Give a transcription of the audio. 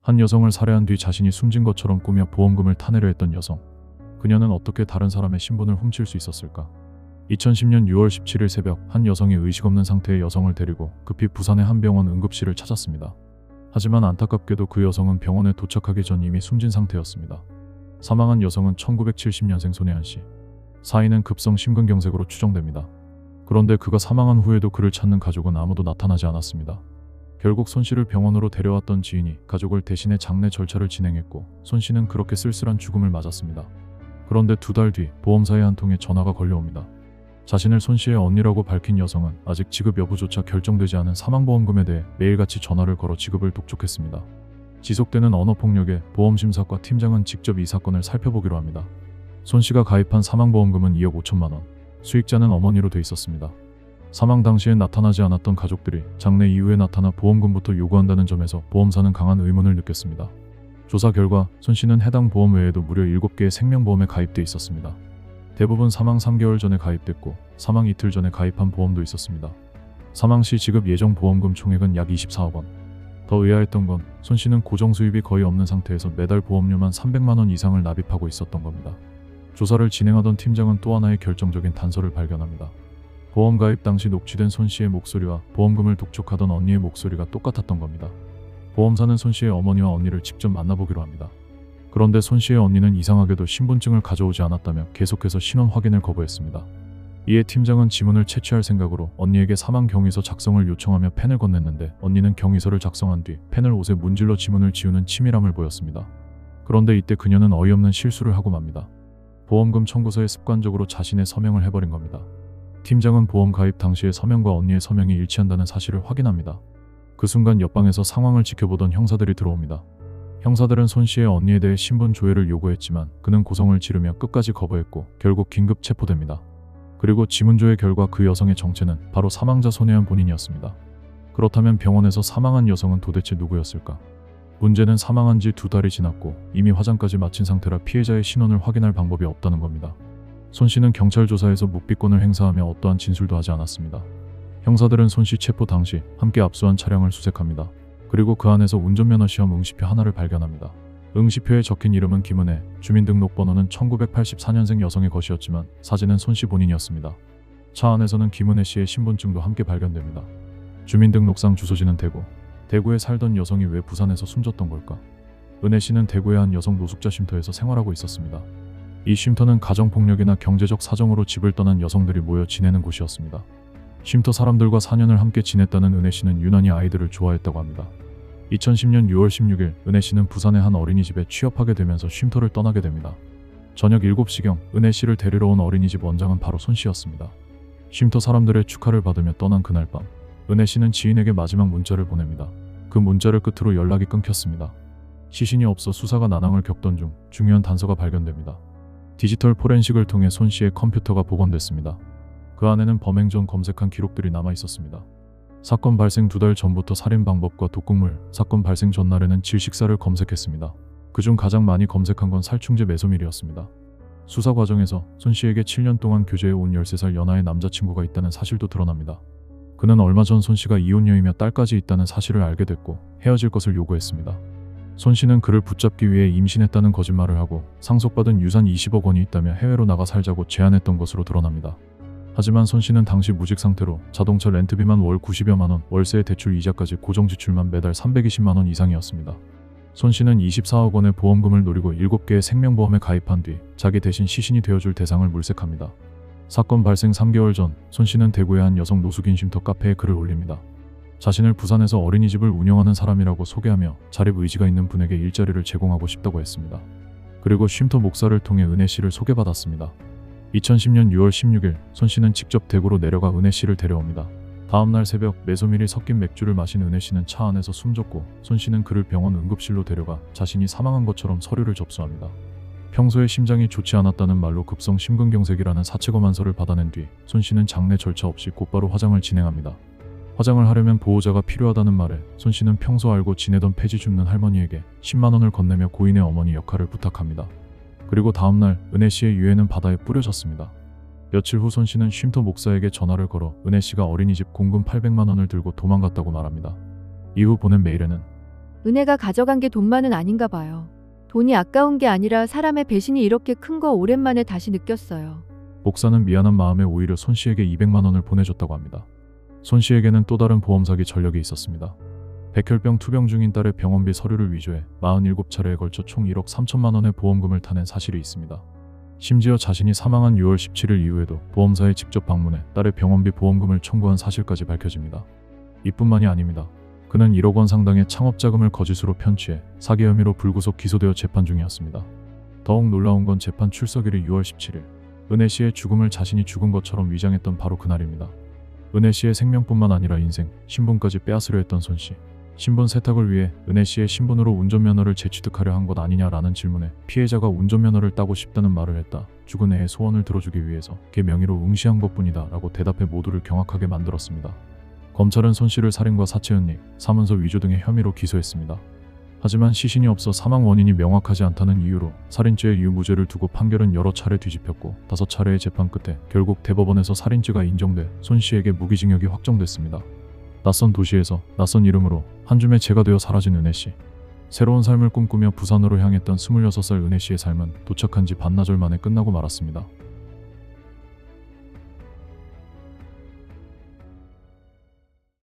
한 여성을 살해한 뒤 자신이 숨진 것처럼 꾸며 보험금을 타내려 했던 여성. 그녀는 어떻게 다른 사람의 신분을 훔칠 수 있었을까? 2010년 6월 17일 새벽 한 여성이 의식 없는 상태의 여성을 데리고 급히 부산의 한 병원 응급실을 찾았습니다. 하지만 안타깝게도 그 여성은 병원에 도착하기 전 이미 숨진 상태였습니다. 사망한 여성은 1970년생 손혜연 씨. 사인은 급성 심근경색으로 추정됩니다. 그런데 그가 사망한 후에도 그를 찾는 가족은 아무도 나타나지 않았습니다. 결국 손 씨를 병원으로 데려왔던 지인이 가족을 대신해 장례 절차를 진행했고 손 씨는 그렇게 쓸쓸한 죽음을 맞았습니다. 그런데 2달 뒤 보험사의 한 통에 전화가 걸려옵니다. 자신을 손 씨의 언니라고 밝힌 여성은 아직 지급 여부조차 결정되지 않은 사망보험금에 대해 매일같이 전화를 걸어 지급을 독촉했습니다. 지속되는 언어폭력에 보험심사과 팀장은 직접 이 사건을 살펴보기로 합니다. 손 씨가 가입한 사망보험금은 2억 5천만 원, 수익자는 어머니로 돼 있었습니다. 사망 당시엔 나타나지 않았던 가족들이 장례 이후에 나타나 보험금부터 요구한다는 점에서 보험사는 강한 의문을 느꼈습니다. 조사 결과 손 씨는 해당 보험 외에도 무려 7개의 생명보험에 가입돼 있었습니다. 대부분 사망 3개월 전에 가입됐고 사망 이틀 전에 가입한 보험도 있었습니다. 사망 시 지급 예정 보험금 총액은 약 24억 원. 더 의아했던 건 손 씨는 고정 수입이 거의 없는 상태에서 매달 보험료만 300만 원 이상을 납입하고 있었던 겁니다. 조사를 진행하던 팀장은 또 하나의 결정적인 단서를 발견합니다. 보험 가입 당시 녹취된 손 씨의 목소리와 보험금을 독촉하던 언니의 목소리가 똑같았던 겁니다. 보험사는 손 씨의 어머니와 언니를 직접 만나보기로 합니다. 그런데 손 씨의 언니는 이상하게도 신분증을 가져오지 않았다며 계속해서 신원 확인을 거부했습니다. 이에 팀장은 지문을 채취할 생각으로 언니에게 사망 경위서 작성을 요청하며 펜을 건넸는데 언니는 경위서를 작성한 뒤 펜을 옷에 문질러 지문을 지우는 치밀함을 보였습니다. 그런데 이때 그녀는 어이없는 실수를 하고 맙니다. 보험금 청구서에 습관적으로 자신의 서명을 해버린 겁니다. 팀장은 보험 가입 당시의 서명과 언니의 서명이 일치한다는 사실을 확인합니다. 그 순간 옆방에서 상황을 지켜보던 형사들이 들어옵니다. 형사들은 손 씨의 언니에 대해 신분 조회를 요구했지만 그는 고성을 지르며 끝까지 거부했고 결국 긴급 체포됩니다. 그리고 지문조회 결과 그 여성의 정체는 바로 사망자 손혜연 본인이었습니다. 그렇다면 병원에서 사망한 여성은 도대체 누구였을까? 문제는 사망한 지 2달이 지났고 이미 화장까지 마친 상태라 피해자의 신원을 확인할 방법이 없다는 겁니다. 손 씨는 경찰 조사에서 묵비권을 행사하며 어떠한 진술도 하지 않았습니다. 형사들은 손 씨 체포 당시 함께 압수한 차량을 수색합니다. 그리고 그 안에서 운전면허 시험 응시표 하나를 발견합니다. 응시표에 적힌 이름은 김은혜, 주민등록번호는 1984년생 여성의 것이었지만 사진은 손 씨 본인이었습니다. 차 안에서는 김은혜 씨의 신분증도 함께 발견됩니다. 주민등록상 주소지는 대구. 대구에 살던 여성이 왜 부산에서 숨졌던 걸까? 은혜 씨는 대구의 한 여성 노숙자 쉼터에서 생활하고 있었습니다. 이 쉼터는 가정폭력이나 경제적 사정으로 집을 떠난 여성들이 모여 지내는 곳이었습니다. 쉼터 사람들과 4년을 함께 지냈다는 은혜 씨는 유난히 아이들을 좋아했다고 합니다. 2010년 6월 16일 은혜 씨는 부산의 한 어린이집에 취업하게 되면서 쉼터를 떠나게 됩니다. 저녁 7시경 은혜 씨를 데리러 온 어린이집 원장은 바로 손 씨였습니다. 쉼터 사람들의 축하를 받으며 떠난 그날 밤 은혜 씨는 지인에게 마지막 문자를 보냅니다. 그 문자를 끝으로 연락이 끊겼습니다. 시신이 없어 수사가 난항을 겪던 중 중요한 단서가 발견됩니다. 디지털 포렌식을 통해 손 씨의 컴퓨터가 복원됐습니다. 그 안에는 범행 전 검색한 기록들이 남아 있었습니다. 사건 발생 2달 전부터 살인 방법과 독극물, 사건 발생 전날에는 질식사를 검색했습니다. 그중 가장 많이 검색한 건 살충제 메소밀이었습니다. 수사 과정에서 손 씨에게 7년 동안 교제해 온 13살 연하의 남자친구가 있다는 사실도 드러납니다. 그는 얼마 전 손 씨가 이혼녀이며 딸까지 있다는 사실을 알게 됐고 헤어질 것을 요구했습니다. 손 씨는 그를 붙잡기 위해 임신했다는 거짓말을 하고 상속받은 유산 20억 원이 있다며 해외로 나가 살자고 제안했던 것으로 드러납니다. 하지만 손 씨는 당시 무직 상태로 자동차 렌트비만 월 90여만 원, 월세 대출 이자까지 고정 지출만 매달 320만 원 이상이었습니다. 손 씨는 24억 원의 보험금을 노리고 7개의 생명보험에 가입한 뒤 자기 대신 시신이 되어줄 대상을 물색합니다. 사건 발생 3개월 전 손 씨는 대구의 한 여성 노숙인 쉼터 카페에 글을 올립니다. 자신을 부산에서 어린이집을 운영하는 사람이라고 소개하며 자립 의지가 있는 분에게 일자리를 제공하고 싶다고 했습니다. 그리고 쉼터 목사를 통해 은혜 씨를 소개받았습니다. 2010년 6월 16일 손 씨는 직접 대구로 내려가 은혜 씨를 데려옵니다. 다음날 새벽 메소밀이 섞인 맥주를 마신 은혜 씨는 차 안에서 숨졌고 손 씨는 그를 병원 응급실로 데려가 자신이 사망한 것처럼 서류를 접수합니다. 평소에 심장이 좋지 않았다는 말로 급성 심근경색이라는 사체검안서를 받아낸 뒤 손 씨는 장례 절차 없이 곧바로 화장을 진행합니다. 화장을 하려면 보호자가 필요하다는 말에 손 씨는 평소 알고 지내던 폐지 줍는 할머니에게 10만 원을 건네며 고인의 어머니 역할을 부탁합니다. 그리고 다음날 은혜 씨의 유해는 바다에 뿌려졌습니다. 며칠 후 손 씨는 쉼터 목사에게 전화를 걸어 은혜 씨가 어린이집 공금 800만 원을 들고 도망갔다고 말합니다. 이후 보낸 메일에는 은혜가 가져간 게 돈만은 아닌가 봐요. 돈이 아까운 게 아니라 사람의 배신이 이렇게 큰 거 오랜만에 다시 느꼈어요. 목사는 미안한 마음에 오히려 손 씨에게 200만 원을 보내줬다고 합니다. 손 씨에게는 또 다른 보험 사기 전력이 있었습니다. 백혈병 투병 중인 딸의 병원비 서류를 위조해 47차례에 걸쳐 총 1억 3천만 원의 보험금을 타낸 사실이 있습니다. 심지어 자신이 사망한 6월 17일 이후에도 보험사에 직접 방문해 딸의 병원비 보험금을 청구한 사실까지 밝혀집니다. 이뿐만이 아닙니다. 그는 1억 원 상당의 창업자금을 거짓으로 편취해 사기 혐의로 불구속 기소되어 재판 중이었습니다. 더욱 놀라운 건 재판 출석일이 6월 17일, 은혜 씨의 죽음을 자신이 죽은 것처럼 위장했던 바로 그날입니다. 은혜 씨의 생명뿐만 아니라 인생, 신분까지 빼앗으려 했던 손 씨. 신분 세탁을 위해 은혜 씨의 신분으로 운전면허를 재취득하려 한 것 아니냐라는 질문에 피해자가 운전면허를 따고 싶다는 말을 했다. 죽은 애의 소원을 들어주기 위해서 걔 명의로 응시한 것뿐이다 라고 대답해 모두를 경악하게 만들었습니다. 검찰은 손 씨를 살인과 사체은닉, 사문서 위조 등의 혐의로 기소했습니다. 하지만 시신이 없어 사망 원인이 명확하지 않다는 이유로 살인죄의 유무죄를 두고 판결은 여러 차례 뒤집혔고 5차례의 재판 끝에 결국 대법원에서 살인죄가 인정돼 손 씨에게 무기징역이 확정됐습니다. 낯선 도시에서 낯선 이름으로 한 줌의 재가 되어 사라진 은혜 씨. 새로운 삶을 꿈꾸며 부산으로 향했던 26살 은혜 씨의 삶은 도착한 지 반나절 만에 끝나고 말았습니다.